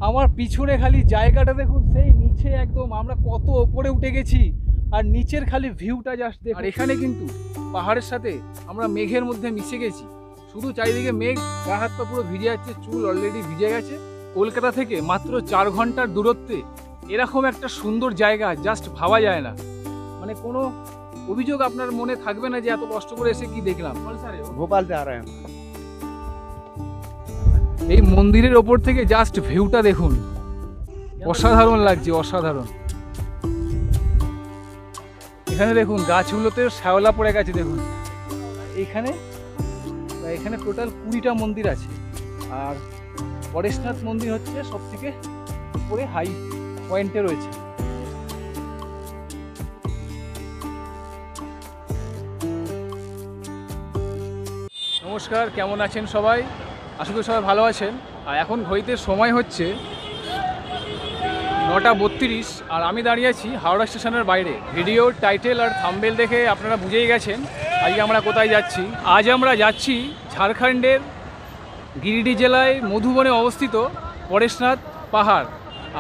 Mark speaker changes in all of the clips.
Speaker 1: আমার পিছনে খালি জায়গাটা দেখুন, সেই নিচে একদম আমরা কত ওপরে উঠে গেছি, আর নিচের খালি ভিউটা জাস্ট দেখুন। আর এখানে কিন্তু পাহাড়ের সাথে আমরা মেঘের মধ্যে মিশে গেছি, শুধু চারিদিকে মেঘ, গা হাত পা পুরো ভিজে যাচ্ছে, চুল অলরেডি ভিজে গেছে। কলকাতা থেকে মাত্র 4 ঘন্টার দূরত্বে এরকম একটা সুন্দর জায়গা জাস্ট ভাবা যায় না। মানে কোনো অভিযোগ আপনার মনে থাকবে না যে এত কষ্ট করে এসে কি দেখলাম।
Speaker 2: भोपाल से आ रहे हैं।
Speaker 1: এই মন্দিরের ওপর থেকে জাস্ট ভিউটা দেখুন, অসাধারণ লাগছে, অসাধারণ। এখানে দেখুন গাছগুলোতে শ্যাওলা পড়ে গেছে দেখুন। এখানে টোটাল 20টা মন্দির আছে, আর পরেশনাথ মন্দির হচ্ছে সব থেকে উপরে হাই পয়েন্টে রয়েছে। নমস্কার, কেমন আছেন সবাই? আশা করি সবাই ভালো আছেন। আর এখন ঘড়িতে সময় হচ্ছে 9:32, আর আমি দাঁড়িয়ে আছি হাওড়া স্টেশনের বাইরে। ভিডিওর টাইটেল আর থাম্বনেল দেখে আপনারা বুঝেই গেছেন আজকে আমরা কোথায় যাচ্ছি। আজ আমরা যাচ্ছি ঝাড়খণ্ডের গিরিডি জেলায় মধুবনে অবস্থিত পরেশনাথ পাহাড়।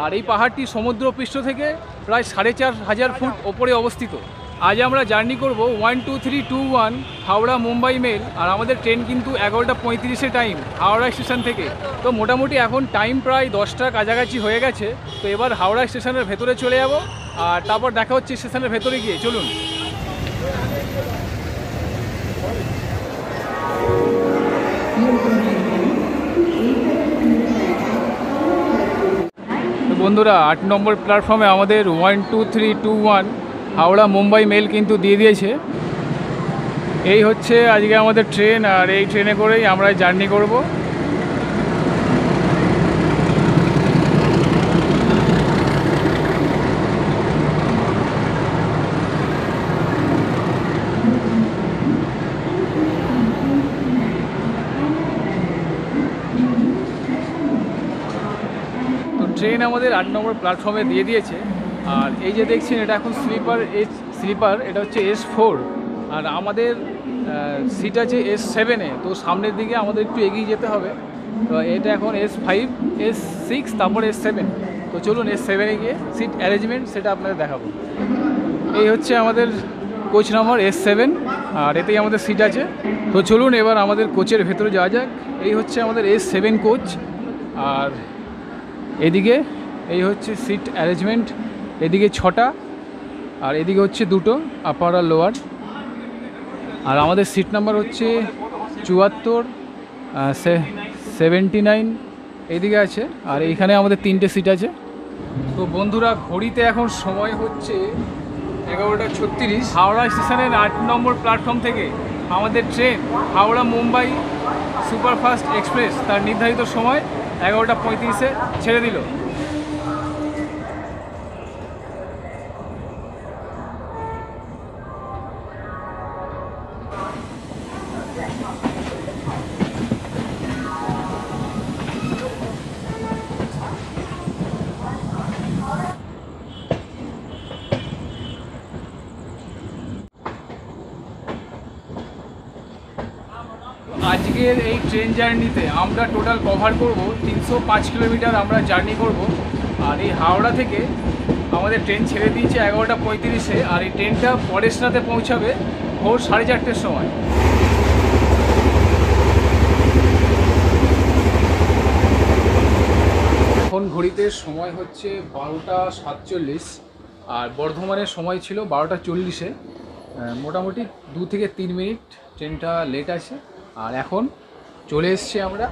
Speaker 1: আর এই পাহাড়টি সমুদ্রপৃষ্ঠ থেকে প্রায় 4500 ফুট ওপরে অবস্থিত। আজ আমরা জার্নি করব 12321 হাওড়া মুম্বাই মেল। আর আমাদের ট্রেন কিন্তু 11:35 টাইম হাওড়া স্টেশন থেকে। তো মোটামুটি এখন টাইম প্রায় 10টার কাছাকাছি হয়ে গেছে। তো এবার হাওড়া স্টেশনের ভেতরে চলে যাব, আর তারপর দেখা হচ্ছে স্টেশনের ভেতরে গিয়ে। চলুন। বন্ধুরা, 8 নম্বর প্ল্যাটফর্মে আমাদের 12321 হাওড়া মুম্বাই মেল কিন্তু দিয়ে দিয়েছে। এই হচ্ছে আজকে আমাদের ট্রেন, আর এই ট্রেনে করেই আমরা জার্নি করব। তো ট্রেন আমাদের 8 নম্বর প্ল্যাটফর্মে দিয়ে দিয়েছে। আর এই যে দেখছেন, এটা এখন স্লিপার, এটা হচ্ছে S4, আর আমাদের সিট আছে S7-এ। তো সামনের দিকে আমাদের একটু এগিয়ে যেতে হবে। তো এটা এখন S5, S6, তারপর S7। তো চলুন S7-এ গিয়ে সিট অ্যারেঞ্জমেন্ট সেটা আপনাদের দেখাবো। এই হচ্ছে আমাদের কোচ নাম্বার S7, আর এতেই আমাদের সিট আছে। তো চলুন এবার আমাদের কোচের ভেতরে যাওয়া যাক। এই হচ্ছে আমাদের S7 কোচ, আর এদিকে এই হচ্ছে সিট অ্যারেঞ্জমেন্ট। এদিকে 6টা, আর এদিকে হচ্ছে 2টো, আপার আর লোয়ার। আর আমাদের সিট নাম্বার হচ্ছে 74, 79 এইদিকে আছে, আর এইখানে আমাদের 3টে সিট আছে। তো বন্ধুরা, ঘড়িতে এখন সময় হচ্ছে 11:36। হাওড়া স্টেশনের 8 নম্বর প্ল্যাটফর্ম থেকে আমাদের train Howrah Mumbai superfast express তার নির্ধারিত সময় 11:35-এ ছেড়ে দিল। আজকের এই ট্রেন জার্নিতে আমরা টোটাল কভার করব 305 কিলোমিটার আমরা জার্নি করব। আর এই হাওড়া থেকে আমাদের ট্রেন ছেড়ে দিয়েছে 11:35-এ, আর এই ট্রেনটা পরেশনাথে পৌঁছাবে ভোর 4:30-এর সময়। এখন ঘড়িতে সময় হচ্ছে 12:47, আর বর্ধমানের সময় ছিল 12:40-এ। মোটামুটি 2 থেকে 3 মিনিট ট্রেনটা লেট আছে। আর এখন চলে এসেছি আমরা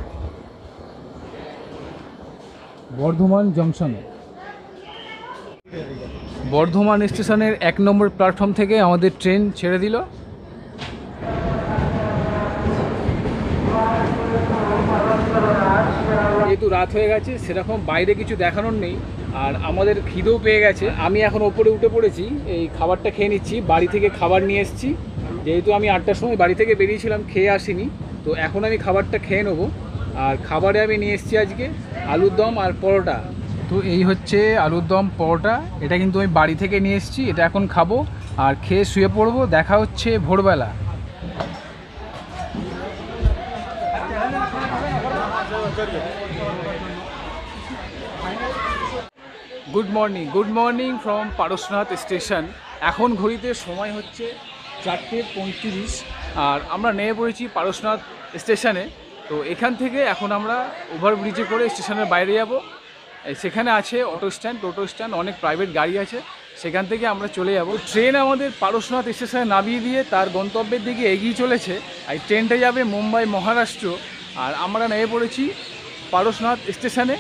Speaker 1: বর্ধমান জংশনে। বর্ধমান স্টেশনের 1 নম্বর প্ল্যাটফর্ম থেকে আমাদের ট্রেন ছেড়ে দিল। যেহেতু রাত হয়ে গেছে, সেরকম বাইরে কিছু দেখানোর নেই, আর আমাদের খিদেও পেয়ে গেছে। আমি এখন ওপরে উঠে পড়েছি, এই খাবারটা খেয়ে নিচ্ছি। বাড়ি থেকে খাবার নিয়ে এসেছি, যেহেতু আমি 8টার সময় বাড়ি থেকে বেরিয়েছিলাম, খেয়ে আসিনি। তো এখন আমি খাবারটা খেয়ে নেবো। আর খাবারে আমি নিয়ে এসেছি আজকে আলুর দম আর পরোটা। তো এই হচ্ছে আলুর দম পরোটা, এটা কিন্তু আমি বাড়ি থেকে নিয়ে এসেছি। এটা এখন খাবো আর খেয়ে শুয়ে পড়বো। দেখা হচ্ছে ভোরবেলা। Good morning from Parasnath station. এখন ঘড়িতে সময় হচ্ছে 4:35 আর আমরা নেমে পড়েছি পারশনাথ স্টেশনে। তো এখান থেকে এখন আমরা ওভারব্রিজে করে স্টেশনের বাইরে যাব। সেখানে আছে অটো স্ট্যান্ড, টোটো স্ট্যান্ড, অনেক প্রাইভেট গাড়ি আছে, সেখান থেকে আমরা চলে যাব। ট্রেন আমাদের পারশনাথ স্টেশনে নামিয়ে দিয়ে তার গন্তব্যের দিকে এগিয়ে চলেছে। আর ট্রেনটা যাবে মুম্বাই মহারাষ্ট্র, আর আমরা নেমে পড়েছি পারশনাথ স্টেশনে।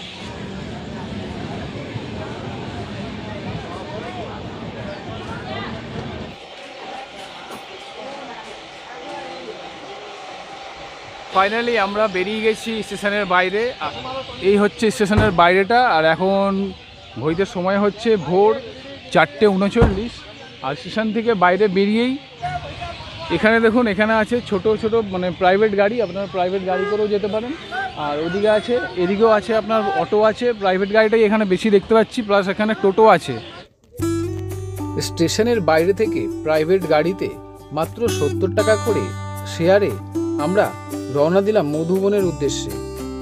Speaker 1: ফাইনালি আমরা বেরিয়ে গেছি স্টেশনের বাইরে। এই হচ্ছে স্টেশনের বাইরেটা, আর এখন ঘড়িতে সময় হচ্ছে ভোর 4:39। আর স্টেশন থেকে বাইরে বেরিয়েই এখানে দেখুন, এখানে আছে ছোট ছোট মানে প্রাইভেট গাড়ি, আপনারা প্রাইভেট গাড়ি করেও যেতে পারেন। আর ওদিকে আছে, এদিকেও আছে আপনার অটো আছে, প্রাইভেট গাড়িটাই এখানে বেশি দেখতে পাচ্ছি, প্লাস এখানে টোটো আছে। স্টেশনের বাইরে থেকে প্রাইভেট গাড়িতে মাত্র 70 টাকা করে শেয়ারে আমরা রওনা দিলাম মধুবনের উদ্দেশ্যে।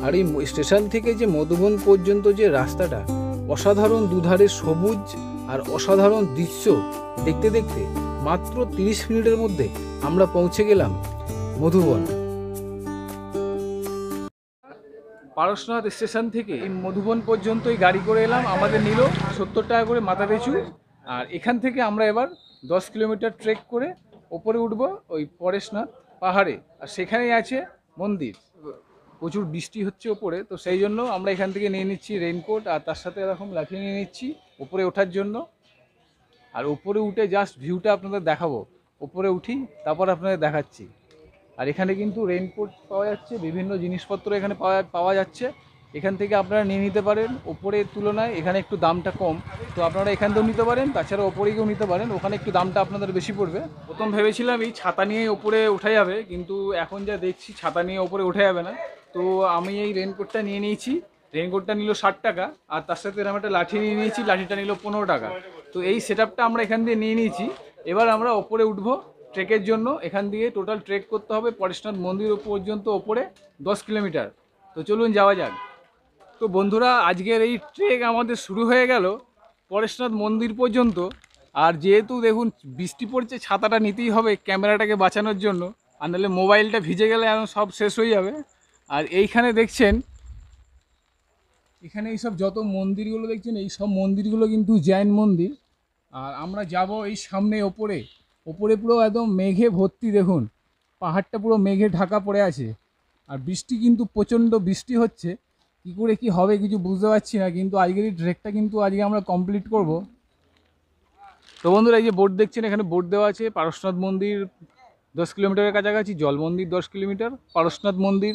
Speaker 1: আর এই স্টেশন থেকে যে মধুবন পর্যন্ত যে রাস্তাটা, অসাধারণ দুধারে সবুজ আর অসাধারণ দৃশ্য দেখতে দেখতে মাত্র 30 মিনিটের মধ্যে আমরা পৌঁছে গেলাম মধুবন। পারশনাথ স্টেশন থেকে এই মধুবন পর্যন্তই গাড়ি করে এলাম, আমাদের নিল 70 টাকা করে মাথা পিছু। আর এখান থেকে আমরা এবার 10 কিলোমিটার ট্রেক করে ওপরে উঠবো ওই পরেশনাথ পাহাড়ে। আর সেখানেই আছে মন্দির। প্রচুর বৃষ্টি হচ্ছে ওপরে, তো সেই জন্য আমরা এখান থেকে নিয়ে নিচ্ছি রেইনকোট, আর তার সাথে এরকম লাঠি নিয়ে নিচ্ছি ওপরে ওঠার জন্য। আর ওপরে উঠে জাস্ট ভিউটা আপনাদের দেখাবো, ওপরে উঠি তারপর আপনাদের দেখাচ্ছি। আর এখানে কিন্তু রেইনকোট পাওয়া যাচ্ছে, বিভিন্ন জিনিসপত্র এখানে পাওয়া যাচ্ছে, এখান থেকে আপনারা নিয়ে নিতে পারেন। ওপরের তুলনায় এখানে একটু দামটা কম, তো আপনারা এখান থেকেও নিতে পারেন, তাছাড়া ওপরে গিয়েও নিতে পারেন, ওখানে একটু দামটা আপনাদের বেশি পড়বে। প্রথম ভেবেছিলাম এই ছাতা নিয়ে ওপরে ওঠা যাবে, কিন্তু এখন যা দেখছি ছাতা নিয়ে ওপরে ওঠা যাবে না। তো আমি এই রেইনকোটটা নিয়ে নিয়েছি, রেইনকোটটা নিল 60 টাকা, আর তার সাথে আমি একটা লাঠি নিয়ে নিয়েছি, লাঠিটা নিল 15 টাকা। তো এই সেটআপটা আমরা এখান দিয়ে নিয়ে নিয়েছি। এবার আমরা ওপরে উঠবো ট্রেকের জন্য। এখান দিয়ে টোটাল ট্রেক করতে হবে পরেশনাথ মন্দির পর্যন্ত, ওপরে 10 কিলোমিটার। তো চলুন যাওয়া যাক। তো বন্ধুরা, আজকের এই ট্রেক আমাদের শুরু হয়ে গেল পরেশনাথ মন্দির পর্যন্ত। আর যেহেতু দেখুন বৃষ্টি পড়ছে, ছাতাটা নিতেই হবে ক্যামেরাটাকে বাঁচানোর জন্য, আর নাহলে মোবাইলটা ভিজে গেলে এখন সব শেষ হয়ে যাবে। আর এইখানে দেখছেন, এখানে এইসব যত মন্দিরগুলো দেখছেন, এই সব মন্দিরগুলো কিন্তু জৈন মন্দির। আর আমরা যাব এই সামনে ওপরে, ওপরে পুরো একদম মেঘে ভর্তি, দেখুন পাহাড়টা পুরো মেঘে ঢাকা পড়ে আছে। আর বৃষ্টি কিন্তু প্রচণ্ড বৃষ্টি হচ্ছে, কী করে কি হবে কিছু বুঝতে পারছি না, কিন্তু আজকের এই ট্রেকটা কিন্তু আজকে আমরা কমপ্লিট করব। তো বন্ধুরা, এই যে বোর্ড দেখছেন, এখানে বোর্ড দেওয়া আছে পারশনাথ মন্দির 10 কিলোমিটারের কাছাকাছি, জল মন্দির 10 কিলোমিটার, পারশনাথ মন্দির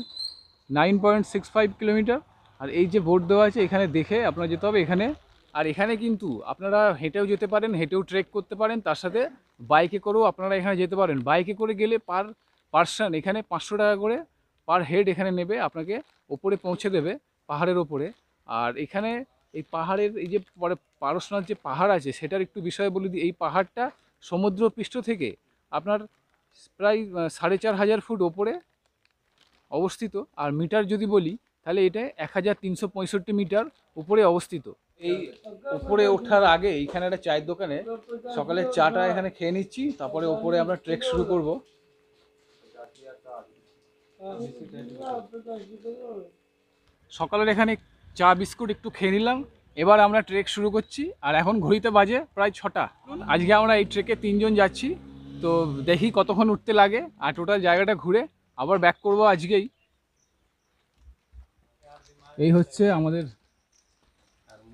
Speaker 1: 9.65 কিলোমিটার। আর এই যে বোর্ড দেওয়া আছে, এখানে দেখে আপনারা যেতে হবে এখানে। আর এখানে কিন্তু আপনারা হেঁটেও যেতে পারেন, হেঁটেও ট্রেক করতে পারেন, তার সাথে বাইকে করেও আপনারা এখানে যেতে পারেন। বাইকে করে গেলে পার পার্সন এখানে 500 টাকা করে পার হেড এখানে নেবে, আপনাকে ওপরে পৌঁছে দেবে পাহাড়ের ওপরে। আর এখানে এই পাহাড়ের এই যে পারশনাথ যে পাহাড় আছে, সেটার একটু বিষয় বলে দিই। এই পাহাড়টা সমুদ্রপৃষ্ঠ থেকে আপনার প্রায় 4500 ফুট ওপরে অবস্থিত। আর মিটার যদি বলি, তাহলে এটা 1365 মিটার উপরে অবস্থিত। এই উপরে ওঠার আগে এইখানে একটা চায়ের দোকানে সকালের চাটা এখানে খেয়ে নিচ্ছি, তারপরে ওপরে আমরা ট্রেক শুরু করব। সকালের এখানে চা বিস্কুট একটু খেয়ে নিলাম, এবার আমরা ট্রেক শুরু করছি। আর এখন ঘড়িতে বাজে প্রায় 6টা। আজকে আমরা এই ট্রেকে 3 জন যাচ্ছি, তো দেখি কতক্ষণ উঠতে লাগে। আর টোটাল জায়গাটা ঘুরে আবার ব্যাক করব আজকেই। এই হচ্ছে আমাদের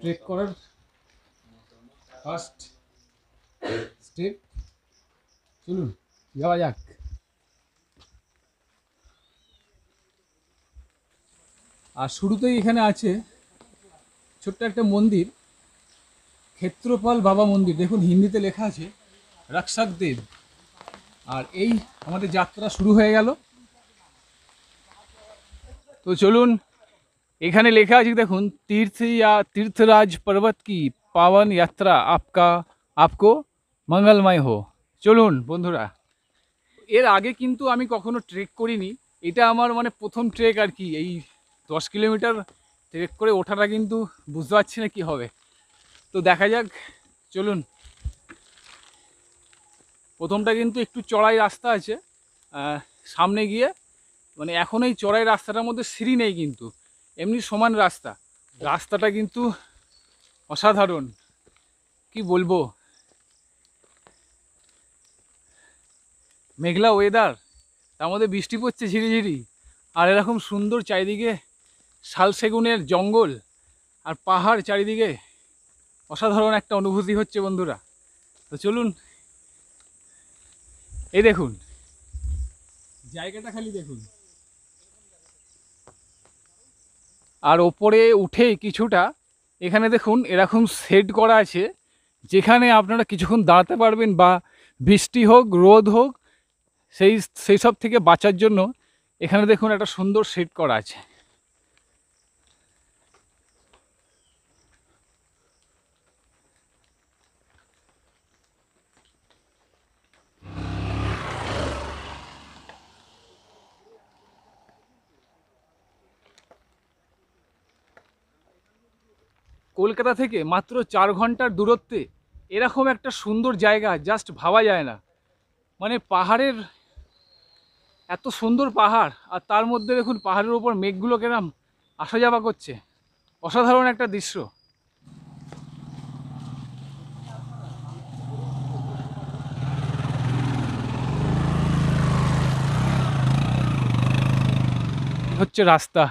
Speaker 1: ট্রেক করার ফার্স্ট স্টেপ, চলুন যাওয়া যাক। আর শুরুতেই এখানে আছে ছোট্ট একটা মন্দির, ক্ষেত্রপাল বাবা মন্দির, দেখুন হিন্দিতে লেখা আছে রক্ষক দেব। আর এই আমাদের যাত্রা শুরু হয়ে গেল। তো চলুন, এখানে লেখা আছে দেখুন, तीर्थराज पर्वत की पावन यात्रा आपको मंगलमय हो। চলুন বন্ধুরা, এর আগে কিন্তু আমি কখনো ট্রেক করিনি, এটা আমার মানে প্রথম ট্রেক আর কি। এই 10 কিলোমিটার ট্রেক করে ওঠাটা কিন্তু বুঝতে পারছি না কী হবে। তো দেখা যাক, চলুন। প্রথমটা কিন্তু একটু চড়াই রাস্তা আছে সামনে গিয়ে, মানে এখন এই চড়াই রাস্তাটার মধ্যে সিঁড়ি নেই, কিন্তু এমনি সমান রাস্তা। রাস্তাটা কিন্তু অসাধারণ, কি বলবো। মেঘলা ওয়েদার, তার মধ্যে বৃষ্টি পড়ছে ঝিরিঝিরি, আর এরকম সুন্দর চারিদিকে শাল সেগুনের জঙ্গল আর পাহাড় চারিদিকে, অসাধারণ একটা অনুভূতি হচ্ছে বন্ধুরা। তো চলুন, এই দেখুন জায়গাটা, খালি দেখুন। আর ওপরে উঠে কিছুটা এখানে দেখুন এরকম সেট করা আছে, যেখানে আপনারা কিছুক্ষণ দাঁড়াতে পারবেন, বা বৃষ্টি হোক রোদ হোক সেই সব থেকে বাঁচার জন্য এখানে দেখুন একটা সুন্দর সেট করা আছে। কলকাতা থেকে মাত্র 4 ঘন্টার দূরত্বে এরকম একটা সুন্দর জায়গা জাস্ট ভাবা যায় না। মানে পাহাড়ের, এত সুন্দর পাহাড়, আর তার মধ্যে দেখুন পাহাড়ের ওপর মেঘগুলো কেরম আসা যাওয়া করছে, অসাধারণ একটা দৃশ্য। হচ্ছে রাস্তা।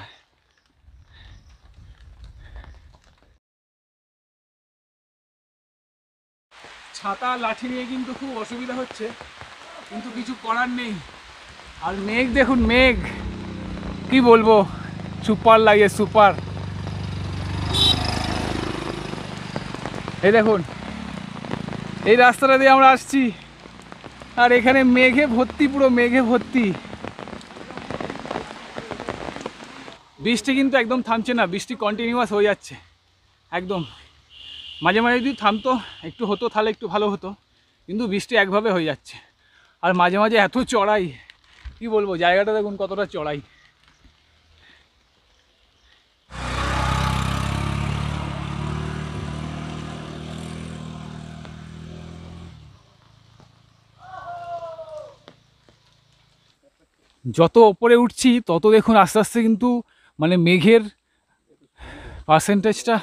Speaker 1: ছাতা লাঠি নিয়ে কিন্তু খুব অসুবিধা হচ্ছে, কিন্তু কিছু করার নেই। আর মেঘ দেখুন, মেঘ কি বলবো, সুপার লাগে, সুপার। এই দেখুন এই রাস্তাটা দিয়ে আমরা আসছি, আর এখানে মেঘে ভর্তি, পুরো মেঘে ভর্তি। বৃষ্টি কিন্তু একদম থামছে না, বৃষ্টি কন্টিনিউয়াস হয়ে যাচ্ছে একদম। মাঝে মাঝে যদি থামতো, একটু হতো, তাহলে একটু ভালো হতো, কিন্তু বৃষ্টি একভাবে হয়ে যাচ্ছে। আর মাঝে মাঝে এত চড়াই, কি বলবো, জায়গাটা দেখুন কতটা চড়াই। যত ওপরে উঠছি তত দেখুন আস্তে আস্তে কিন্তু মানে মেঘের পার্সেন্টেজটা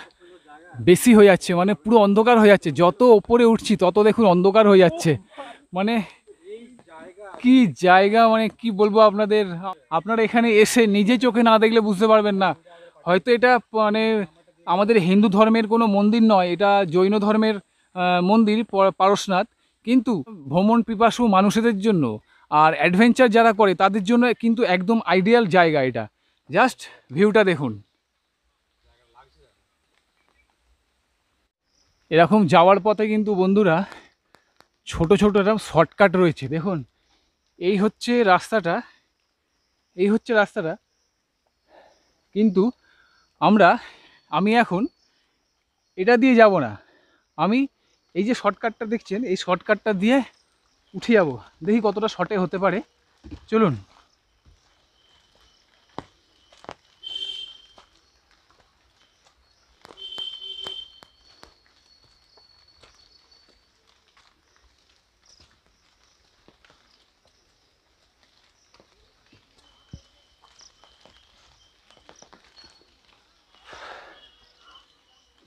Speaker 1: বেশি হয়ে যাচ্ছে, মানে পুরো অন্ধকার হয়ে যাচ্ছে। যত ওপরে উঠছি তত দেখুন অন্ধকার হয়ে যাচ্ছে। মানে কি জায়গা, মানে কি বলবো আপনাদের, আপনারা এখানে এসে নিজে চোখে না দেখলে বুঝতে পারবেন না। হয়তো এটা মানে আমাদের হিন্দু ধর্মের কোনো মন্দির নয়, এটা জৈন ধর্মের মন্দির পারশনাথ, কিন্তু ভ্রমণ পিপাসু মানুষদের জন্য আর অ্যাডভেঞ্চার যারা করে তাদের জন্য কিন্তু একদম আইডিয়াল জায়গা এটা। জাস্ট ভিউটা দেখুন। এরকম যাওয়ার পথে কিন্তু বন্ধুরা ছোট ছোট এরকম শর্টকাট রয়েছে, দেখুন এই হচ্ছে রাস্তাটা, এই হচ্ছে রাস্তাটা। কিন্তু আমি এখন এটা দিয়ে যাব না, আমি এই যে শর্টকাটটা দেখছেন, এই শর্টকাটটা দিয়ে উঠে যাব। দেখি কতটা শর্টে হতে পারে, চলুন।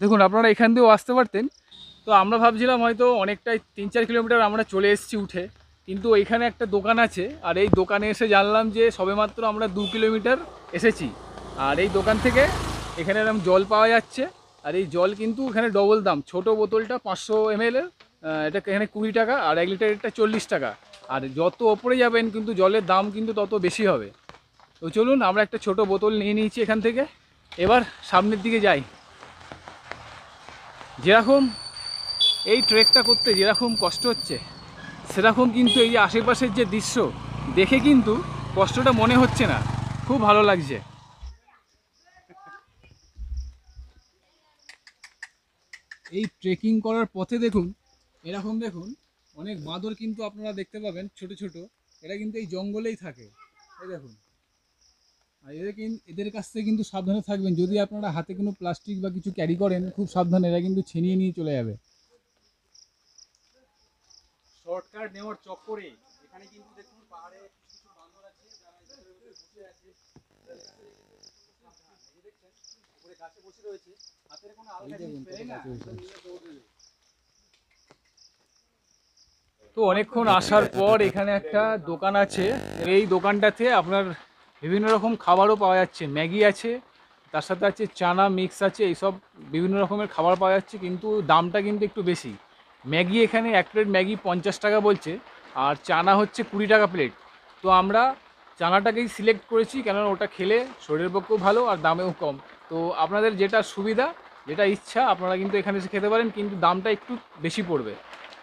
Speaker 1: দেখুন আপনারা এখান দিয়েও আসতে পারতেন, তো আমরা ভাবছিলাম হয়তো অনেকটাই 3-4 কিলোমিটার আমরা চলে এসেছি উঠে, কিন্তু এখানে একটা দোকান আছে, আর এই দোকানে এসে জানলাম যে সবেমাত্র আমরা 2 কিলোমিটার এসেছি। আর এই দোকান থেকে এখানে এরকম জল পাওয়া যাচ্ছে, আর এই জল কিন্তু এখানে ডবল দাম। ছোট বোতলটা 500 ml এর, এটা এখানে 20 টাকা, আর 1 লিটারেরটা 40 টাকা। আর যত ওপরে যাবেন কিন্তু জলের দাম কিন্তু তত বেশি হবে। তো চলুন, আমরা একটা ছোট বোতল নিয়ে নিয়েছি এখান থেকে, এবার সামনের দিকে যাই। যেরকম এই ট্রেকটা করতে যেরকম কষ্ট হচ্ছে, সেরকম কিন্তু এই যে আশেপাশের যে দৃশ্য দেখে কিন্তু কষ্টটা মনে হচ্ছে না, খুব ভালো লাগছে। এই ট্রেকিং করার পথে দেখুন এরকম, দেখুন অনেক বাঁদর কিন্তু আপনারা দেখতে পাবেন, ছোট ছোট, এরা কিন্তু এই জঙ্গলেই থাকে। এই দেখুন আর এদের কাছ থেকে কিন্তু সাবধানে থাকবেন, যদি আপনারা হাতে কোনো প্লাস্টিক বা কিছু ক্যারি করেন খুব সাবধানে, এরা কিন্তু ছিনিয়ে নিয়ে চলে যাবে। শর্টকাট নেওয়ার চক্করে এখানে কিন্তু দেখুন পাহাড়ে কিছু কিছু বান্দর আছে যারা এদের উপরে বসে আছে, দেখছেন উপরে গাছে বসে রয়েছে, হাতের কোনো আলগা জিনিস পেলে না নিয়ে দৌড় দেবে। তো অনেকক্ষণ আসার পর এখানে একটা দোকান আছে, এই দোকানটাতে আপনার বিভিন্ন রকম খাবারও পাওয়া যাচ্ছে, ম্যাগি আছে, তার সাথে আছে চানা মিক্স আছে, এইসব বিভিন্ন রকমের খাবার পাওয়া যাচ্ছে, কিন্তু দামটা কিন্তু একটু বেশি। ম্যাগি এখানে এক প্লেট ম্যাগি 50 টাকা বলছে, আর চানা হচ্ছে 20 টাকা প্লেট। তো আমরা চানাটাকেই সিলেক্ট করেছি, কেননা ওটা খেলে শরীরের পক্ষেও ভালো আর দামেও কম। তো আপনাদের যেটা সুবিধা, যেটা ইচ্ছা আপনারা কিন্তু এখানে এসে খেতে পারেন, কিন্তু দামটা একটু বেশি পড়বে।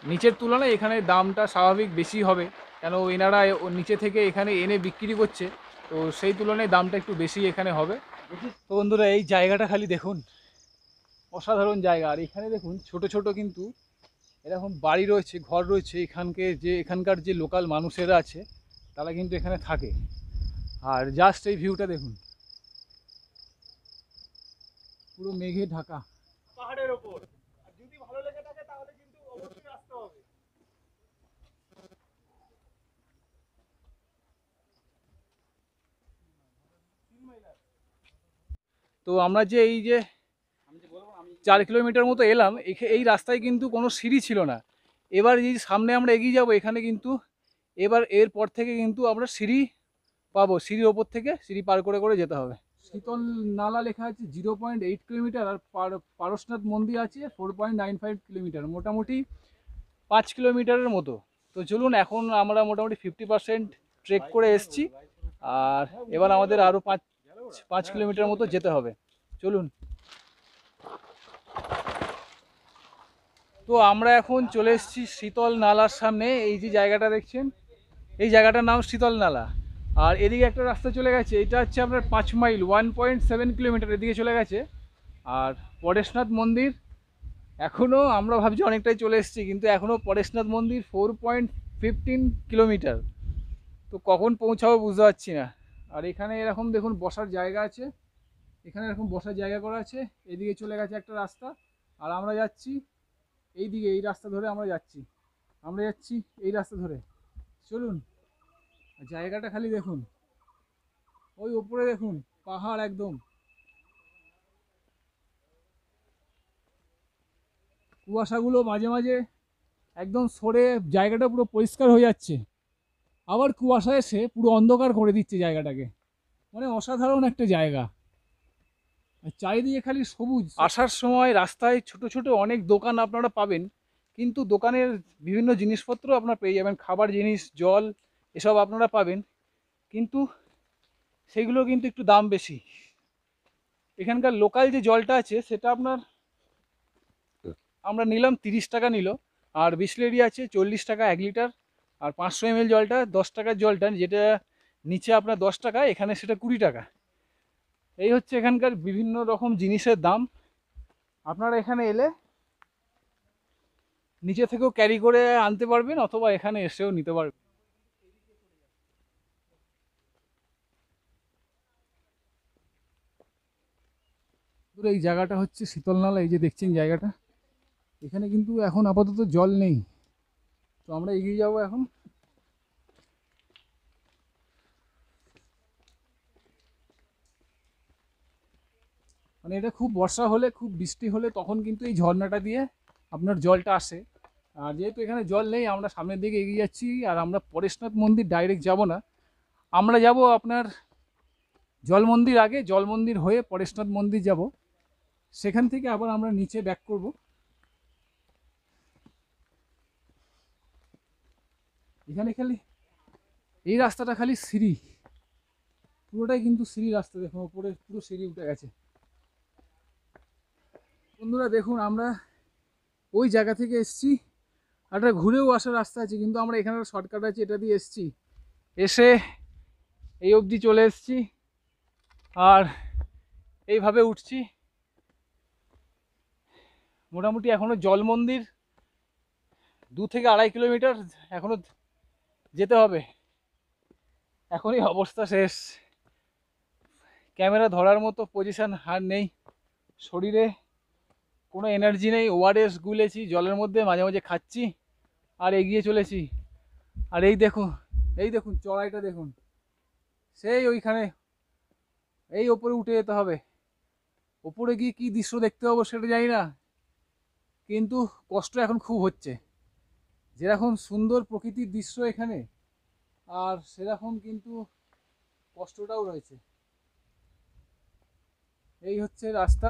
Speaker 1: নিচের তুলনায় এখানে দামটা স্বাভাবিক বেশি হবে, কেন এনারা নিচে থেকে এখানে এনে বিক্রি করছে, তো সেই তুলনায় দামটা একটু বেশি এখানে হবে। তো বন্ধুরা এই জায়গাটা খালি দেখুন, অসাধারণ জায়গা। আর এখানে দেখুন ছোট ছোট কিন্তু এরকম বাড়ি রয়েছে, ঘর রয়েছে, এখানকার যে লোকাল মানুষেরা আছে তারা কিন্তু এখানে থাকে। আর জাস্ট এই ভিউটা দেখুন, পুরো মেঘে ঢাকা পাহাড়ের ওপর। আর যদি ভালো লেগে থাকে তাহলে কিন্তু অবশ্যই আসতে হবে। তো আমরা যে এই যে 4 কিলোমিটার মতো এলাম, এই রাস্তায় কিন্তু কোনো সিঁড়ি ছিল না। এবার এই সামনে আমরা এগিয়ে যাব, এখানে কিন্তু এবার এরপর থেকে কিন্তু আমরা সিঁড়ি পাবো, সিঁড়ির ওপর থেকে সিঁড়ি পার করে করে যেতে হবে। শীতল নালা লেখা আছে 0.8 কিলোমিটার, আর পারশনাথ মন্দির আছে 4.95 কিলোমিটার, মোটামুটি 5 কিলোমিটারের মতো। তো চলুন, এখন আমরা মোটামুটি 50% ট্রেক করে এসেছি, আর এবার আমাদের আরও 5 কিলোমিটার মতো যেতে হবে। চলুন। তো আমরা এখন চলে এসেছি শীতল নালার সামনে। এই যে জায়গাটা দেখছেন, এই জায়গাটার নাম শীতল নালা। আর এদিকে একটা রাস্তা চলে গেছে, এটা হচ্ছে আপনার 5 মাইল 1.7 কিলোমিটার এদিকে চলে গেছে। আর পরেশনাথ মন্দির এখনও আমরা ভাবছি অনেকটাই চলে এসেছি, কিন্তু এখনও পরেশনাথ মন্দির 4.15 কিলোমিটার। তো কখন পৌঁছাবো বুঝতে পারছি না। আর এখানে এরকম দেখুন বসার জায়গা আছে, এখানে এরকম বসার জায়গা করা আছে। এদিকে চলে গেছে একটা রাস্তা, আর আমরা যাচ্ছি এই দিকে, এই রাস্তা ধরে আমরা যাচ্ছি এই রাস্তা ধরে। চলুন। জায়গাটা খালি দেখুন, ওই উপরে দেখুন পাহাড়, একদম কুয়াশাগুলো মাঝে মাঝে একদম সরে জায়গাটা পুরো পরিষ্কার হয়ে যাচ্ছে, আবার কুয়াশা এসে পুরো অন্ধকার করে দিচ্ছে জায়গাটাকে। মানে অসাধারণ একটা জায়গা, আর চারিদিকে খালি সবুজ। আসার সময় রাস্তায় ছোট ছোট অনেক দোকান আপনারা পাবেন, কিন্তু দোকানের বিভিন্ন জিনিসপত্র আপনারা পেয়ে যাবেন, খাবার জিনিস, জল, এসব আপনারা পাবেন, কিন্তু সেগুলো কিন্তু একটু দাম বেশি। এখানকার লোকাল যে জলটা আছে সেটা আমরা নিলাম 30 টাকা নিল, আর বিসলেরি আছে 40 টাকা 1 লিটার, আর 500 ml জলটা 10 টাকার জলটা, যেটা নিচে আপনার 10 টাকা, এখানে সেটা 20 টাকা। এই হচ্ছে এখানকার বিভিন্ন রকম জিনিসের দাম। আপনারা এখানে এলে নিচে থেকেও ক্যারি করে আনতে পারবেন, অথবা এখানে এসেও নিতে পারবেন। এই জায়গাটা হচ্ছে শীতলনালা, এই যে দেখছেন জায়গাটা, এখানে কিন্তু এখন আপাতত জল নেই। তো আমরা এগিয়ে যাব এখন। মানে এটা খুব বর্ষা হলে, খুব বৃষ্টি হলে তখন কিন্তু এই ঝর্ণাটা দিয়ে আপনার জলটা আসে। আর যেহেতু এখানে জল নেই, আমরা সামনের দিকে এগিয়ে যাচ্ছি। আর আমরা পরেশনাথ মন্দির ডাইরেক্ট যাব না, আমরা যাব আপনার জল মন্দির, আগে জল মন্দির হয়ে পরেশনাথ মন্দির যাব, সেখান থেকে আবার আমরা নিচে ব্যাক করব। এখানে খালি এই রাস্তাটা খালি সিঁড়ি, পুরোটাই কিন্তু সিঁড়ি রাস্তা, দেখুন ওপরে পুরো সিঁড়ি উঠে গেছে। বন্ধুরা দেখুন, আমরা ওই জায়গা থেকে এসছি, একটা ঘুরেও আসার রাস্তা আছে, কিন্তু আমরা এখানে শর্টকাট আছে এটা দিয়ে এসছি, এসে এই অবধি চলে এসছি, আর এইভাবে উঠছি। মোটামুটি এখনও জল মন্দির 2 থেকে 2.5 কিলোমিটার এখনও যেতে হবে। এখনই অবস্থা শেষ, ক্যামেরা ধরার মতো পজিশন আর নেই, শরীরে কোনো এনার্জি নেই। ওআরএস গুলেছি জলের মধ্যে, মাঝে মাঝে খাচ্ছি আর এগিয়ে চলেছি। আর এই দেখুন চড়াইটা দেখুন, সেই ওইখানে, এই ওপরে উঠে যেতে হবে। ওপরে গিয়ে কী দৃশ্য দেখতে পাবো সেটা জানি না, কিন্তু কষ্ট এখন খুব হচ্ছে। যেরকম সুন্দর প্রকৃতির দৃশ্য এখানে, আর সেরকম কিন্তু কষ্টটাও রয়েছে। এই হচ্ছে রাস্তা।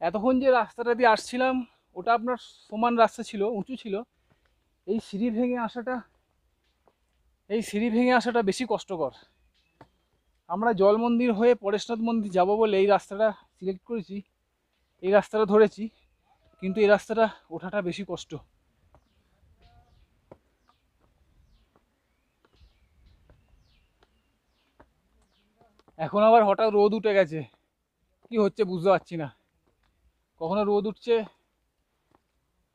Speaker 1: এতক্ষণ যে রাস্তাটা দিয়ে আসছিলাম ওটা আপনার সমান রাস্তা ছিল, উঁচু ছিল। এই সিঁড়ি ভেঙে আসাটা, এই সিঁড়ি ভেঙে আসাটা বেশি কষ্টকর। আমরা জল মন্দির হয়ে পরেশনাথ মন্দির যাব বলে এই রাস্তাটা সিলেক্ট করেছি, এই রাস্তাটা ধরেছি, কিন্তু এই রাস্তাটা ওঠাটা বেশি কষ্ট। এখন আবার হঠাৎ রোদ উঠে গেছে, কি হচ্ছে বুঝতে পারছি না। কখনো রোদ উঠছে,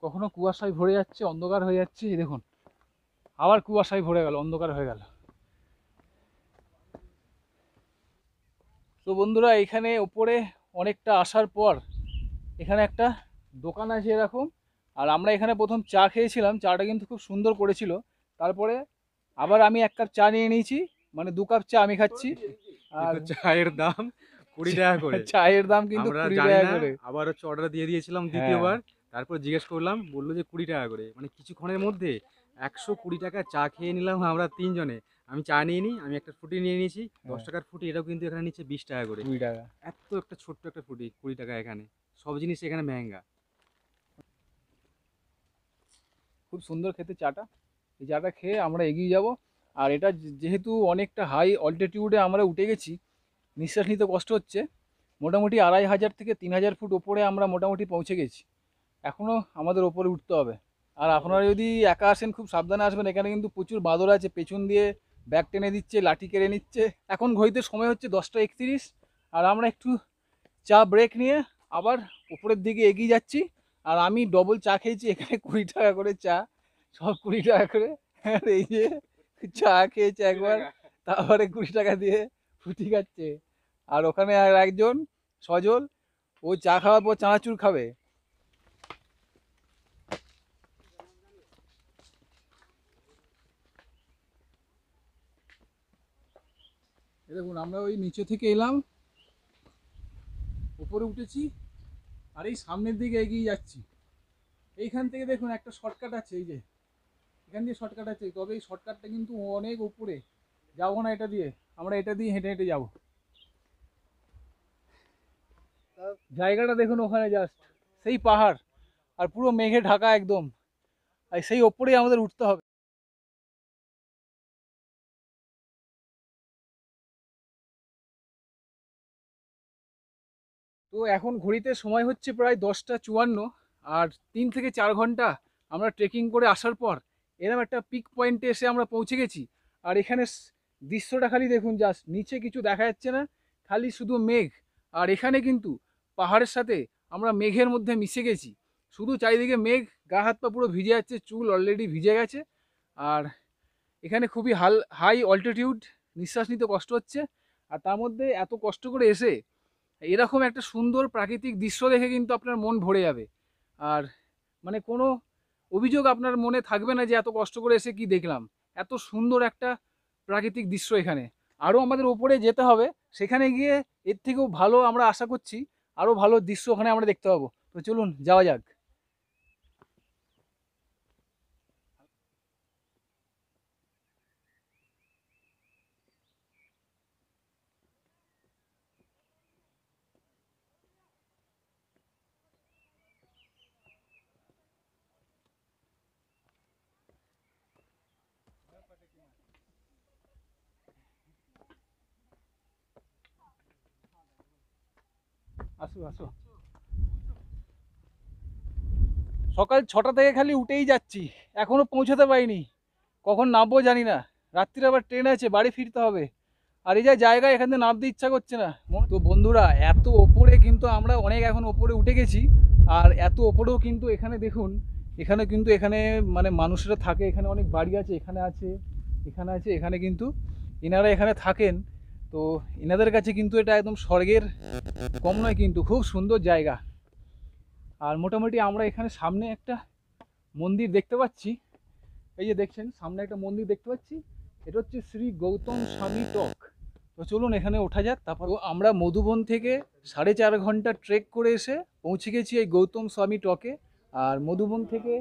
Speaker 1: কখনো কুয়াশায় ভরে যাচ্ছে, অন্ধকার হয়ে যাচ্ছে। এই দেখুন আবার কুয়াশায় ভরে গেল, অন্ধকার হয়ে গেল। তো বন্ধুরা, এখানে ওপরে অনেকটা আসার পর এখানে একটা দোকান আছে এরকম। আর আমরা এখানে প্রথম চা খেয়েছিলাম, চাটা কিন্তু খুব সুন্দর করেছিল। তারপরে আবার আমি 1 কাপ চা নিয়ে নিয়েছি, মানে 2 কাপ চা আমি খাচ্ছি। আর
Speaker 2: চায়ের দাম 20 টাকা করে।
Speaker 1: চায়ের দাম কিন্তু
Speaker 2: আমরা
Speaker 1: 20
Speaker 2: জানি
Speaker 1: টাকা
Speaker 2: না,
Speaker 1: করে।
Speaker 2: আবার হচ্ছে অর্ডার দিয়ে দিয়েছিলাম
Speaker 1: হ্যাঁ,
Speaker 2: দ্বিতীয়বার। তারপর জিজ্ঞেস করলাম, বললো যে 20 টাকা করে। মানে কিছুক্ষণের মধ্যে 120 টাকা চা খেয়ে নিলাম আমরা 3 জনে। আমি চা নিয়ে নিই, আমি একটা ফুটি নিয়ে নিয়েছি 10 টাকার ফুটি, এটাও কিন্তু এখানে নিচ্ছে 20 টাকা করে।
Speaker 1: 20 টাকা।
Speaker 2: এত একটা ছোট্ট একটা ফুটি 20 টাকা। এখানে সব জিনিস এখানে মেহেঙ্গা।
Speaker 1: খুব সুন্দর খেতে চাটা। এই চাটা খেয়ে আমরা এগিয়ে যাব। আর এটা যেহেতু অনেকটা হাই অল্টিটিউডে আমরা উঠে গেছি, নিঃশ্বাস নিতে কষ্ট হচ্ছে। মোটামুটি 2500 থেকে 3000 ফুট ওপরে আমরা মোটামুটি পৌঁছে গেছি। এখনও আমাদের ওপরে উঠতে হবে। আর আপনারা যদি একা আসেন খুব সাবধানে আসবেন, এখানে কিন্তু প্রচুর বাঁদর আছে, পেছন দিয়ে ব্যাগ টেনে দিচ্ছে, লাঠি কেড়ে নিচ্ছে। এখন ঘড়িতে সময় হচ্ছে 10টা 31, আর আমরা একটু চা ব্রেক নিয়ে আবার উপরের দিকে এগিয়ে যাচ্ছি। আর আমি ডবল চা খেয়েছি, এখানে 20 টাকা করে চা, সব 20 টাকা করে। আর এই যে চা খেয়েছে একবার, তারপরে 20 টাকা দিয়ে ফুটি খাচ্ছে। আর ওখানে আর একজন সজল, ও চা খাওয়ার পর চানাচুর খাবে। দেখুন আমরা ওই নিচে থেকে এলাম, উপরে উঠেছি, আর এই সামনের দিকে এগিয়ে যাচ্ছি। এইখান থেকে দেখুন একটা শর্টকাট আছে, এই যে এখান দিয়ে শর্টকাট আছে, তবে এই শর্টকাটটা কিন্তু অনেক উপরে, যাবো না এটা দিয়ে, আমরা এটা দিয়ে হেঁটে হেঁটে যাবো। জায়গাটা দেখুন ওখানে, জাস্ট সেই পাহাড়, আর পুরো মেঘে ঢাকা একদম, আর সেই ওপরেই আমাদের উঠতে হবে। তো এখন ঘড়িতে সময় হচ্ছে প্রায় 10টা 54, আর 3 থেকে 4 ঘন্টা আমরা ট্রেকিং করে আসার পর এরকম একটা পিক পয়েন্টে এসে আমরা পৌঁছে গেছি। আর এখানে দৃশ্যটা খালি দেখুন, জাস্ট নিচে কিছু দেখা যাচ্ছে না, খালি শুধু মেঘ। আর এখানে কিন্তু পাহাড়ের সাথে আমরা মেঘের মধ্যে মিশে গেছি, শুধু চারিদিকে মেঘ, গা হাত পা পুরো ভিজে যাচ্ছে, চুল অলরেডি ভিজে গেছে। আর এখানে খুবই হাই অল্টিটিউড, নিঃশ্বাস নিতে কষ্ট হচ্ছে। আর তার মধ্যে এত কষ্ট করে এসে এরকম একটা সুন্দর প্রাকৃতিক দৃশ্য দেখে কিন্তু আপনার মন ভরে যাবে। আর মানে কোনো অভিযোগ আপনার মনে থাকবে না যে এত কষ্ট করে এসে কি দেখলাম। এত সুন্দর একটা প্রাকৃতিক দৃশ্য এখানে। আরও আমাদের ওপরে যেতে হবে, সেখানে গিয়ে এর থেকেও ভালো আমরা আশা করছি, আরও ভালো দৃশ্য ওখানে আমরা দেখতে পাবো। তো চলুন যাওয়া যাক। আসো আসো। সকাল 6টা থেকে খালি উঠেই যাচ্ছি, এখনও পৌঁছাতে পারিনি। কখন নামবো জানি না, রাত্রির আবার ট্রেন আছে, বাড়ি ফিরতে হবে। আর এই যে জায়গা, এখান থেকে নামতে ইচ্ছা করছে না। তো বন্ধুরা, এত ওপরে কিন্তু আমরা অনেক এখন ওপরে উঠে গেছি। আর এত ওপরেও কিন্তু এখানে দেখুন, এখানে কিন্তু এখানে মানে মানুষরা থাকে, এখানে অনেক বাড়ি আছে, এখানে আছে, এখানে আছে, এখানে কিন্তু এনারা এখানে থাকেন। তো এনাদের কাছে কিন্তু এটা একদম স্বর্গের কম নয়, কিন্তু খুব সুন্দর জায়গা। আর মোটামুটি আমরা এখানে সামনে একটা মন্দির দেখতে পাচ্ছি। এই যে দেখছেন সামনে একটা মন্দির দেখতে পাচ্ছি, এটা হচ্ছে শ্রী গৌতম স্বামী টক। তো চলুন এখানে ওঠা যাক। তারপর আমরা মধুবন থেকে 4.5 ঘন্টা ট্রেক করে এসে পৌঁছে গেছি এই গৌতম স্বামী টকে। আর মধুবন থেকে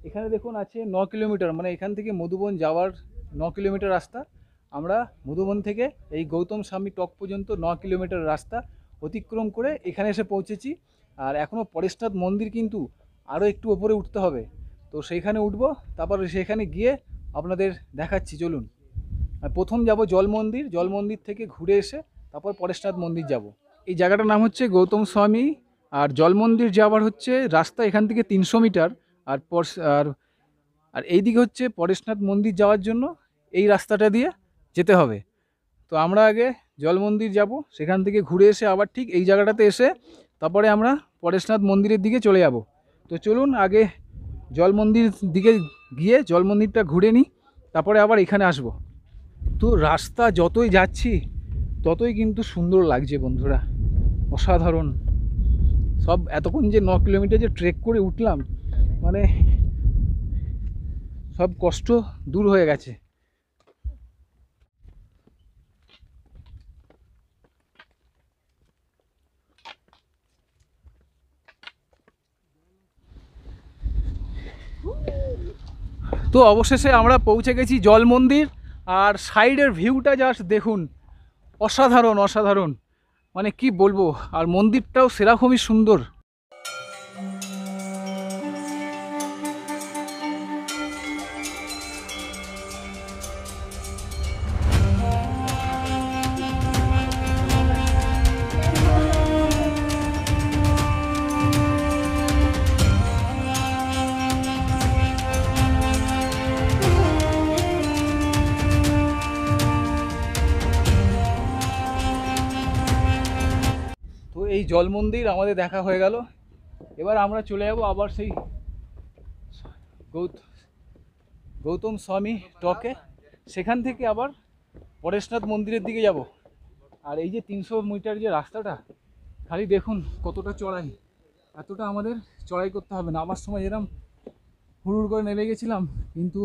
Speaker 1: এখানে দেখুন আছে 9 কিলোমিটার, মানে এখান থেকে মধুবন যাওয়ার 9 কিলোমিটার রাস্তা। আমরা মধুবন থেকে এই গৌতম স্বামী টক পর্যন্ত 9 কিলোমিটার রাস্তা অতিক্রম করে এখানে এসে পৌঁছেছি। আর এখনও পরেশনাথ মন্দির কিন্তু আরও একটু ওপরে উঠতে হবে, তো সেইখানে উঠবো, তারপর সেখানে গিয়ে আপনাদের দেখাচ্ছি। চলুন। আর প্রথম যাব জল মন্দির, জল মন্দির থেকে ঘুরে এসে তারপর পরেশনাথ মন্দির যাব। এই জায়গাটার নাম হচ্ছে গৌতম স্বামী। আর জল মন্দির যাওয়ার হচ্ছে রাস্তা এখান থেকে 300 মিটার। আর আর আর এই দিকে হচ্ছে পরেশনাথ মন্দির যাওয়ার জন্য এই রাস্তাটা দিয়ে যেতে হবে। তো আমরা আগে জল মন্দির যাব, সেখান থেকে ঘুরে এসে আবার ঠিক এই জায়গাটাতে এসে তারপরে আমরা পরেশনাথ মন্দিরের দিকে চলে যাব। তো চলুন আগে জল মন্দির দিকে গিয়ে জল মন্দিরটা ঘুরে নিই, তারপরে আবার এখানে আসব। তো রাস্তা যতই যাচ্ছি ততই কিন্তু সুন্দর লাগছে বন্ধুরা, অসাধারণ। সব এতক্ষণ যে 9 কিলোমিটার যে ট্রেক করে উঠলাম, মানে সব কষ্ট দূর হয়ে গেছে। তো অবশেষে আমরা পৌঁছে গেছি জল মন্দির। আর সাইডের ভিউটা জাস্ট দেখুন, অসাধারণ অসাধারণ, মানে কি বলবো। আর মন্দিরটাও সেরকমই সুন্দর। তো এই জল মন্দির আমাদের দেখা হয়ে গেল। এবার আমরা চলে যাব আবার সেই গৌতম স্বামী টকে, সেখান থেকে আবার পরেশনাথ মন্দিরের দিকে যাব। আর এই যে 300 মিটার যে রাস্তাটা, খালি দেখুন কতটা চড়াই। এতটা আমাদের চড়াই করতে হবে না। আমার সময় এরম হুড় করে নেমে গেছিলাম, কিন্তু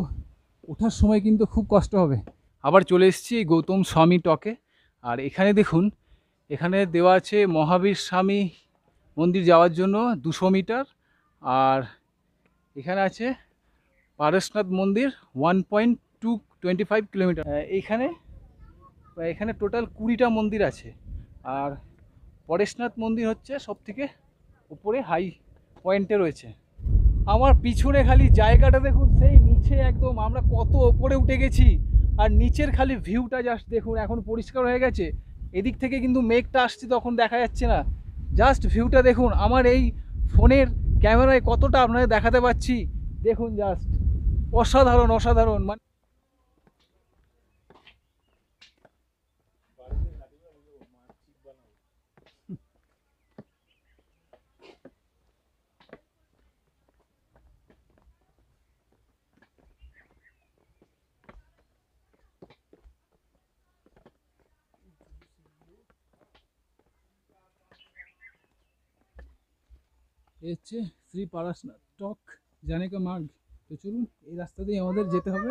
Speaker 1: ওঠার সময় কিন্তু খুব কষ্ট হবে। আবার চলে এসেছি এই গৌতম স্বামী টকে। আর এখানে দেখুন, এখানে দেওয়া আছে মহাবীর স্বামী মন্দির যাওয়ার জন্য 200 মিটার। আর এখানে আছে পারশনাথ মন্দির 1.225 কিলোমিটার। এখানে টোটাল 20টা মন্দির আছে। আর পরেশনাথ মন্দির হচ্ছে সবথেকে উপরে হাই পয়েন্টে রয়েছে। আমার পিছনে খালি জায়গাটা দেখুন, সেই নিচে একদম আমরা কত ওপরে উঠে গেছি। আর নিচের খালি ভিউটা জাস্ট দেখুন, এখন পরিষ্কার হয়ে গেছে। এদিক থেকে কিন্তু মেঘটা আসছে, তখন দেখা যাচ্ছে না। জাস্ট ভিউটা দেখুন, আমার এই ফোনের ক্যামেরায় কতটা আপনাদের দেখাতে পাচ্ছি দেখুন, জাস্ট অসাধারণ অসাধারণ। মানে এ হচ্ছে শ্রী পারশনাথ টক জানে কা মার্গ। তো চলুন এই রাস্তা দিয়ে আমাদের যেতে হবে।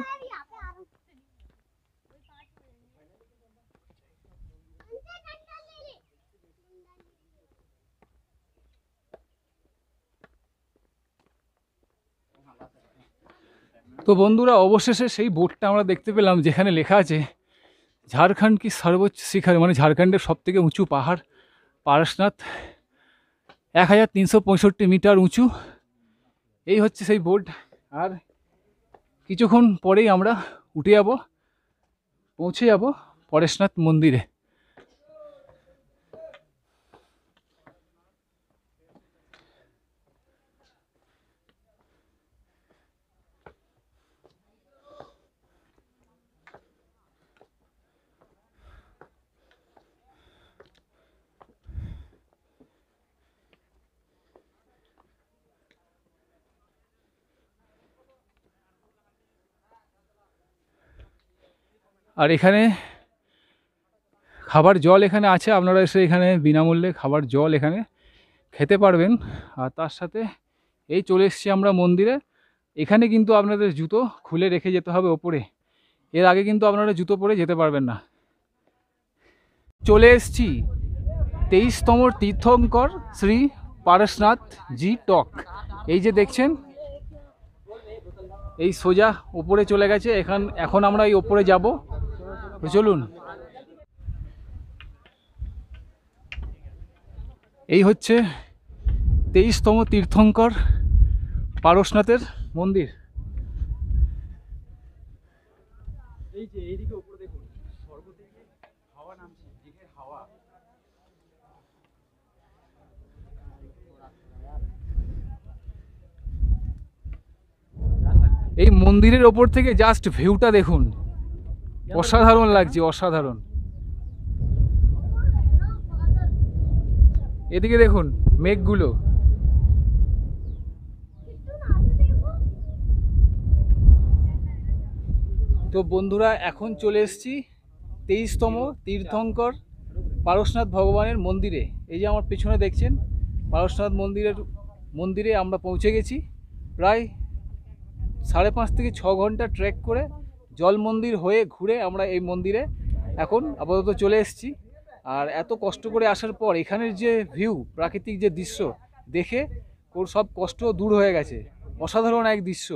Speaker 1: তো বন্ধুরা, অবশেষে সেই বোর্ডটা আমরা দেখতে পেলাম, যেখানে লেখা আছে ঝাড়খণ্ড কি সর্বোচ্চ শিখর, মানে ঝাড়খণ্ডের সব থেকে উঁচু পাহাড় পারশনাথ, 1365 মিটার উঁচু। এই হচ্ছে সেই বোর্ড। আর কিছুক্ষণ পরেই আমরা উঠে যাব, পৌঁছে যাব পরেশনাথ মন্দিরে। আর এখানে খাবার জল এখানে আছে, আপনারা এসে এখানে বিনামূল্যে খাবার জল এখানে খেতে পারবেন। আর তার সাথে এই চলে এসেছি আমরা মন্দিরে। এখানে কিন্তু আপনাদের জুতো খুলে রেখে যেতে হবে ওপরে, এর আগে কিন্তু আপনারা জুতো পরে যেতে পারবেন না। চলে এসেছি 23তম তীর্থঙ্কর শ্রী পারশনাথ জি টক। এই যে দেখছেন, এই সোজা ওপরে চলে গেছে। এখন আমরা এই ওপরে যাব, চলুন। এই হচ্ছে 23তম তীর্থঙ্কর পারশনাথের মন্দির।
Speaker 2: এই যে এইদিকে উপরে দেখুন, স্বর্গ থেকে হাওয়া নামছে, মেঘের হাওয়া।
Speaker 1: এই মন্দিরের ওপর থেকে জাস্ট ভিউটা দেখুন, অসাধারণ লাগছে, অসাধারণ। এদিকে দেখুন মেঘগুলো। তো বন্ধুরা, এখন চলে এসেছি 23তম তীর্থঙ্কর পারশনাথ ভগবানের মন্দিরে। এই যে আমার পেছনে দেখছেন পারশনাথ মন্দিরে আমরা পৌঁছে গেছি। প্রায় 5.5 থেকে 6 ঘন্টা ট্রেক করে জল মন্দির হয়ে ঘুরে আমরা এই মন্দিরে এখন আপাতত চলে এসেছি। আর এত কষ্ট করে আসার পর এখানের যে ভিউ, প্রাকৃতিক যে দৃশ্য দেখে ওর সব কষ্ট দূর হয়ে গেছে। অসাধারণ এক দৃশ্য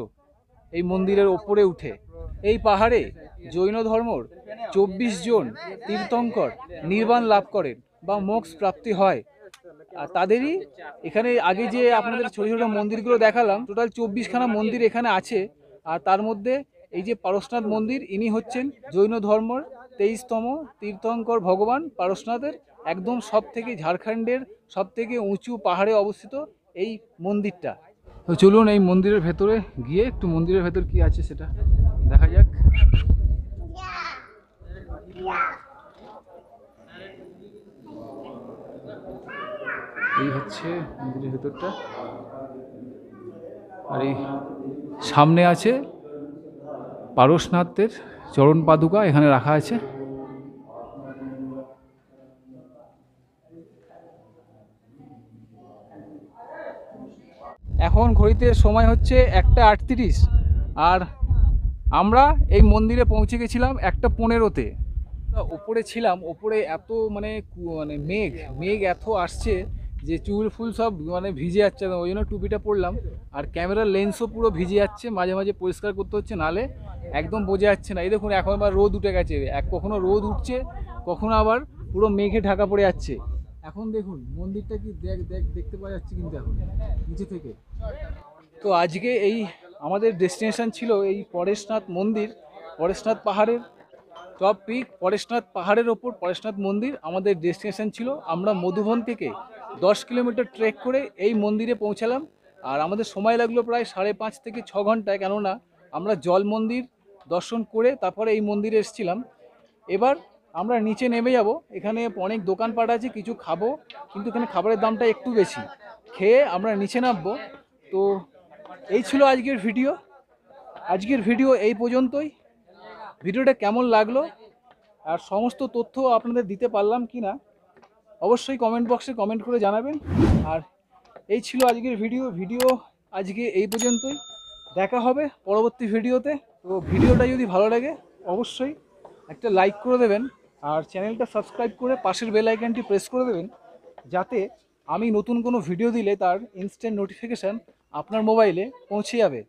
Speaker 1: এই মন্দিরের ওপরে উঠে। এই পাহাড়ে জৈন ধর্মর 24 জন তীর্থঙ্কর নির্বাণ লাভ করেন বা মোক্ষ প্রাপ্তি হয়। আর তাদেরই এখানে আগে যে আপনাদের ছোটো ছোটো মন্দিরগুলো দেখালাম, টোটাল 24খানা মন্দির এখানে আছে। আর তার মধ্যে এই যে পারশনাথ মন্দির, ইনি হচ্ছেন জৈন ধর্মর 23তম তীর্থঙ্কর ভগবান পারশনাথের একদম সব থেকে ঝাড়খণ্ডের সব থেকে উঁচু পাহাড়ে অবস্থিত এই মন্দিরটা। তো চলুন এই মন্দিরের ভেতরে গিয়ে একটু মন্দিরের ভেতর কি আছে সেটা দেখা যাক। এই হচ্ছে মন্দিরের ভেতরটা। আর এই সামনে আছে পারশনাথের চরণ পাদুকা এখানে রাখা আছে। এখন ঘড়িতে সময় হচ্ছে 1:38 আর আমরা এই মন্দিরে পৌঁছে গেছিলাম 1:15-তে। ওপরে ছিলাম, ওপরে এত মানে মেঘ এত আসছে যে চুল ফুল সব মানে ভিজে যাচ্ছে, ওই জন্য টুপিটা পরলাম। আর ক্যামেরার লেন্সও পুরো ভিজে যাচ্ছে, মাঝে মাঝে পরিষ্কার করতে হচ্ছে, নালে একদম বোঝা যাচ্ছে না। এই দেখুন এখন আবার রোদ উঠে গেছে, কখনো রোদ উঠছে, কখনো আবার পুরো মেঘে ঢাকা পড়ে যাচ্ছে। এখন দেখুন মন্দিরটা কি দেখতে পাওয়া যাচ্ছে কিন্তু এখন নিচে থেকে। তো আজকে এই আমাদের ডেস্টিনেশন ছিল এই পরেশনাথ মন্দির, পরেশনাথ পাহাড়ের টপ পিক, পরেশনাথ পাহাড়ের ওপর পরেশনাথ মন্দির আমাদের ডেস্টিনেশন ছিল। আমরা মধুবন থেকে 10 কিলোমিটার ট্রেক করে এই মন্দিরে পৌঁছালাম। আর আমাদের সময় লাগলো প্রায় 5.5 থেকে 6 ঘন্টায়, কেননা আমরা জল মন্দির দর্শন করে তারপরে এই মন্দিরে এসেছিলাম। এবার আমরা নিচে নেমে যাব, এখানে অনেক দোকানপাট আছে, কিছু খাবো, কিন্তু এখানে খাবারের দামটা একটু বেশি। খেয়ে আমরা নিচে নামবো। তো এই ছিল আজকের ভিডিও এই পর্যন্তই। ভিডিওটা কেমন লাগলো আর সমস্ত তথ্য আপনাদের দিতে পারলাম কি না অবশ্যই কমেন্ট বক্সে কমেন্ট করে জানাবেন। আর এই ছিল আজকের ভিডিও আজকে এই পর্যন্তই। দেখা হবে পরবর্তী ভিডিওতে। তো ভিডিওটা যদি ভালো লাগে অবশ্যই একটা লাইক করে দেবেন আর চ্যানেলটা সাবস্ক্রাইব করে পাশের বেল আইকনটি প্রেস করে দেবেন, যাতে আমি নতুন কোনো ভিডিও দিলে তার ইনস্ট্যান্ট নোটিফিকেশান আপনার মোবাইলে পৌঁছে যাবে।